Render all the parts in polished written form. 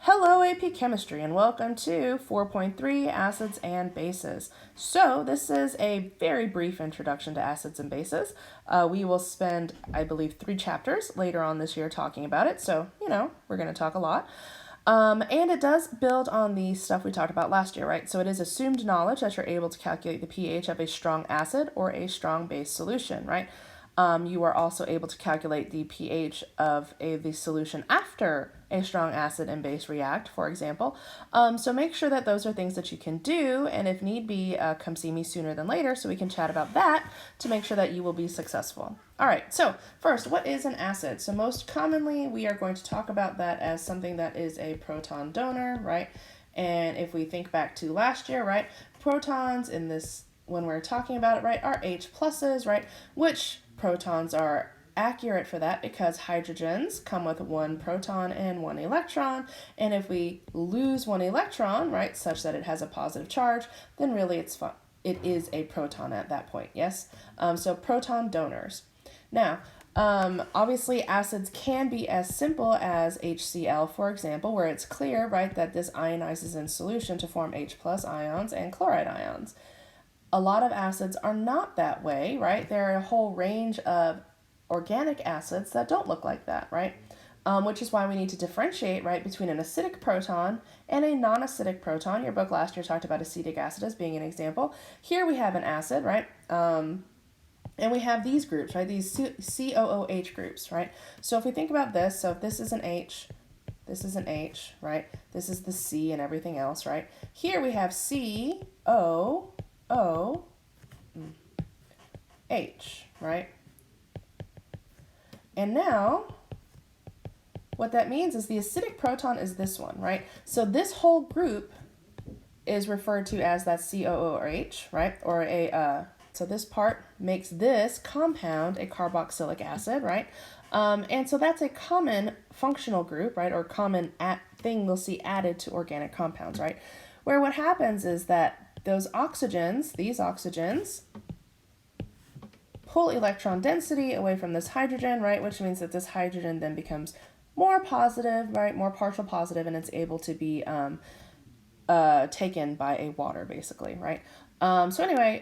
Hello AP Chemistry and welcome to 4.3 Acids and Bases. So this is a very brief introduction to acids and bases. We will spend, I believe, 3 chapters later on this year talking about it. So, we're going to talk a lot. And it does build on the stuff we talked about last year, right? So it is assumed knowledge that you're able to calculate the pH of a strong acid or a strong base solution, right? You are also able to calculate the pH of the solution after a strong acid and base react, for example. So make sure that those are things that you can do, and if need be, come see me sooner than later so we can chat about that to make sure that you will be successful. All right, so first, what is an acid? So most commonly, we are going to talk about that as something that is a proton donor, right? And if we think back to last year, right, protons in this, when we're talking about it, right, are H pluses, right, which protons are accurate for that because hydrogens come with 1 proton and 1 electron, and if we lose 1 electron, right, such that it has a positive charge, then really it is a proton at that point, yes? So proton donors. Now, obviously acids can be as simple as HCl, for example, where it's clear, right, that this ionizes in solution to form H plus ions and chloride ions. A lot of acids are not that way, right? There are a whole range of organic acids that don't look like that, right? Which is why we need to differentiate, right, between an acidic proton and a non-acidic proton. Your book last year talked about acetic acid as being an example. Here we have an acid, right? And we have these groups, right? These COOH groups, right? So if we think about this, so if this is an H, this is an H, right? This is the C and everything else, right? Here we have COOH, right? And now, what that means is the acidic proton is this one, right? So this whole group is referred to as that COOH, right? Or so this part makes this compound a carboxylic acid, right? And so that's a common functional group, right? Or common thing we'll see added to organic compounds, right? Where what happens is that those oxygens, these oxygens, pull electron density away from this hydrogen, right? Which means that this hydrogen then becomes more positive, right? More partial positive, and it's able to be taken by a water, basically, right? So anyway,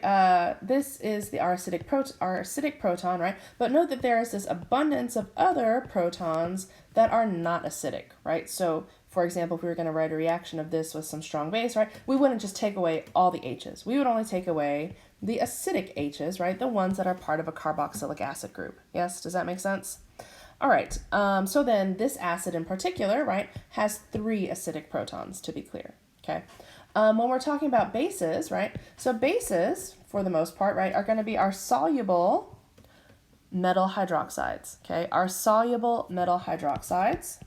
this is our acidic proton, right? But note that there is this abundance of other protons that are not acidic, right? So for example, if we were going to write a reaction of this with some strong base, right, we wouldn't just take away all the H's. We would only take away the acidic H's, right, the ones that are part of a carboxylic acid group. Yes, does that make sense? All right, so then this acid in particular, right, has 3 acidic protons, to be clear, okay? When we're talking about bases, right, so bases, for the most part, right, are going to be our soluble metal hydroxides, okay? Our soluble metal hydroxides,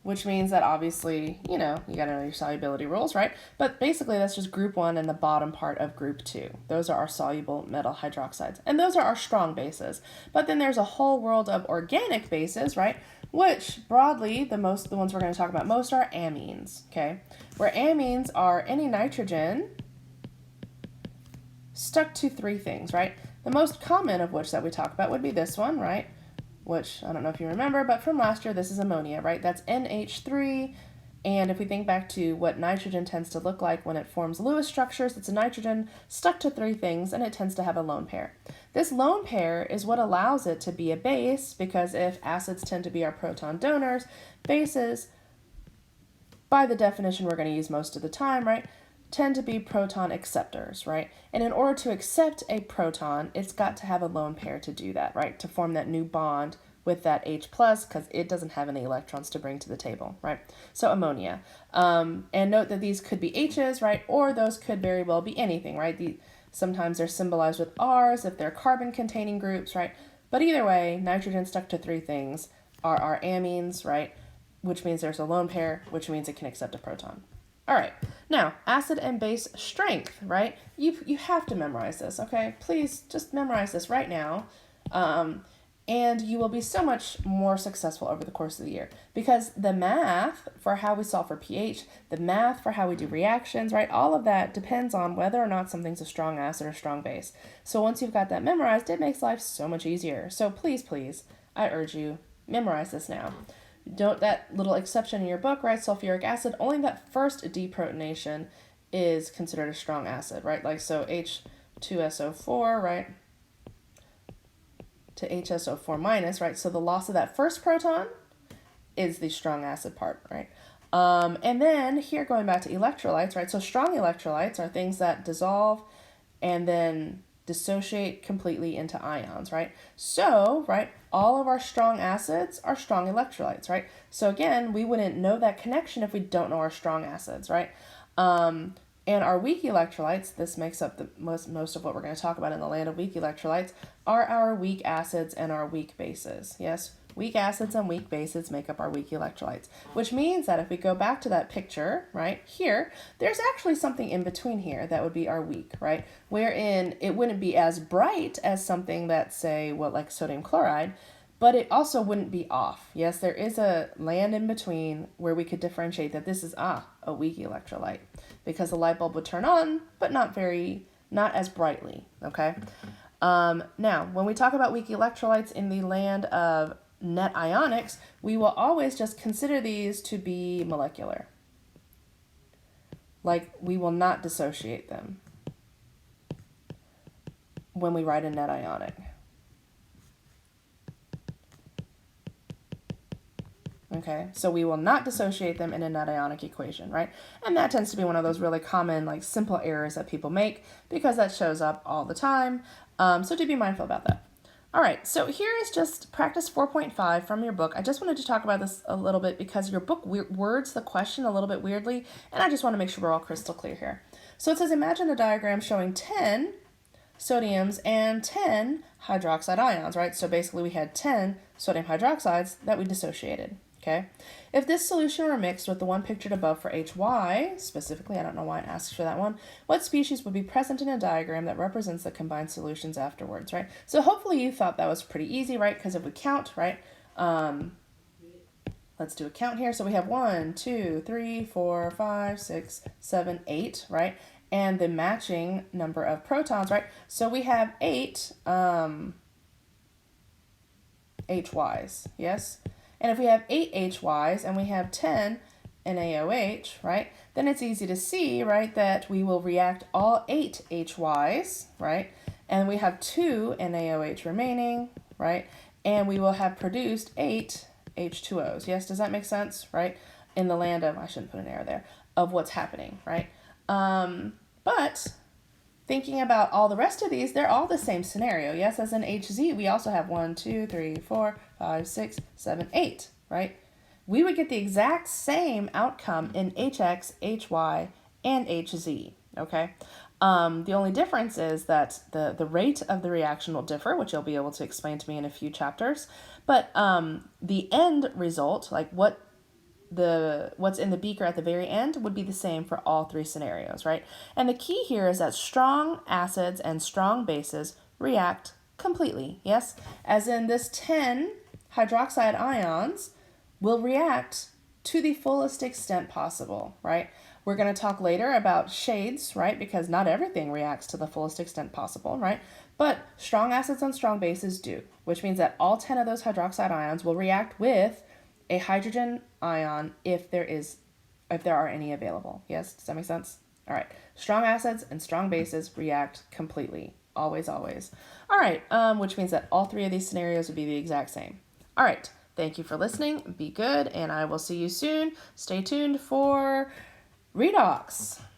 which means that obviously, you got to know your solubility rules, right? But basically, that's just group 1 and the bottom part of group 2. Those are our soluble metal hydroxides. And those are our strong bases. But then there's a whole world of organic bases, right? Which, broadly, the ones we're going to talk about most are amines, okay? Where amines are any nitrogen stuck to 3 things, right? The most common of which that we talk about would be this one, right? Which I don't know if you remember, but from last year, this is ammonia, right? That's NH3, and if we think back to what nitrogen tends to look like when it forms Lewis structures, it's a nitrogen stuck to 3 things, and it tends to have a lone pair. This lone pair is what allows it to be a base, because if acids tend to be our proton donors, bases, by the definition we're going to use most of the time, right, tend to be proton acceptors, right? And in order to accept a proton, it's got to have a lone pair to do that, right? To form that new bond with that H plus, because it doesn't have any electrons to bring to the table, right? So ammonia. And note that these could be H's, right? Or those could very well be anything, right? Sometimes they're symbolized with R's if they're carbon-containing groups, right? But either way, nitrogen stuck to 3 things are our amines, right? Which means there's a lone pair, which means it can accept a proton. All right, now, acid and base strength, right? You have to memorize this, okay? Please just memorize this right now, and you will be so much more successful over the course of the year because the math for how we solve for pH, the math for how we do reactions, right? All of that depends on whether or not something's a strong acid or strong base. So once you've got that memorized, it makes life so much easier. So please, I urge you, memorize this now. Note that little exception in your book, right? Sulfuric acid, only that first deprotonation is considered a strong acid, right? Like, so H2SO4, right, to HSO4 minus, right? So the loss of that first proton is the strong acid part, right? And then here, going back to electrolytes, right? So strong electrolytes are things that dissolve and then dissociate completely into ions, right? So, right, all of our strong acids are strong electrolytes, right? So again, we wouldn't know that connection if we don't know our strong acids, right? And our weak electrolytes, this makes up the most of what we're going to talk about in the land of weak electrolytes, are our weak acids and our weak bases. Yes, weak acids and weak bases make up our weak electrolytes, which means that if we go back to that picture right here, there's actually something in between here that would be our weak, right? Wherein it wouldn't be as bright as something that, say, well, like sodium chloride, but it also wouldn't be off. Yes, there is a land in between where we could differentiate that this is a weak electrolyte, because the light bulb would turn on, but not as brightly, okay? Now, when we talk about weak electrolytes in the land of net ionics, we will always just consider these to be molecular. Like, we will not dissociate them when we write a net ionic. Okay, so we will not dissociate them in a net ionic equation, right? And that tends to be one of those really common, like, simple errors that people make because that shows up all the time. So do be mindful about that. All right, so here is just practice 4.5 from your book. I just wanted to talk about this a little bit because your book words the question a little bit weirdly, and I just want to make sure we're all crystal clear here. So it says, imagine a diagram showing 10 sodiums and 10 hydroxide ions, right? So basically we had 10 sodium hydroxides that we dissociated. Okay, if this solution were mixed with the one pictured above for HY, specifically, I don't know why it asks for that one, what species would be present in a diagram that represents the combined solutions afterwards, right? So hopefully you thought that was pretty easy, right? Because if we count, right, let's do a count here. So we have 1, 2, 3, 4, 5, 6, 7, 8, right? And the matching number of protons, right? So we have 8 HYs, yes? And if we have 8 HYs and we have 10 NaOH, right, then it's easy to see, right, that we will react all 8 HYs, right, and we have 2 NaOH remaining, right, and we will have produced 8 H2Os. Yes, does that make sense, right? In the land of, I shouldn't put an arrow there, of what's happening, right? But thinking about all the rest of these, they're all the same scenario. Yes, as in HZ, we also have 1, 2, 3, 4, 5, 6, 7, 8, right? We would get the exact same outcome in HX, HY, and HZ, okay? The only difference is that the rate of the reaction will differ, which you'll be able to explain to me in a few chapters. But the end result, like what's in the beaker at the very end, would be the same for all three scenarios, right? And the key here is that strong acids and strong bases react completely, yes? As in this 10 hydroxide ions will react to the fullest extent possible, right? We're going to talk later about shades, right? Because not everything reacts to the fullest extent possible, right? But strong acids and strong bases do, which means that all 10 of those hydroxide ions will react with a hydrogen ion if there are any available. Yes, does that make sense? All right, strong acids and strong bases react completely, always, always. All right, which means that all three of these scenarios would be the exact same. All right, thank you for listening. Be good, and I will see you soon. Stay tuned for redox.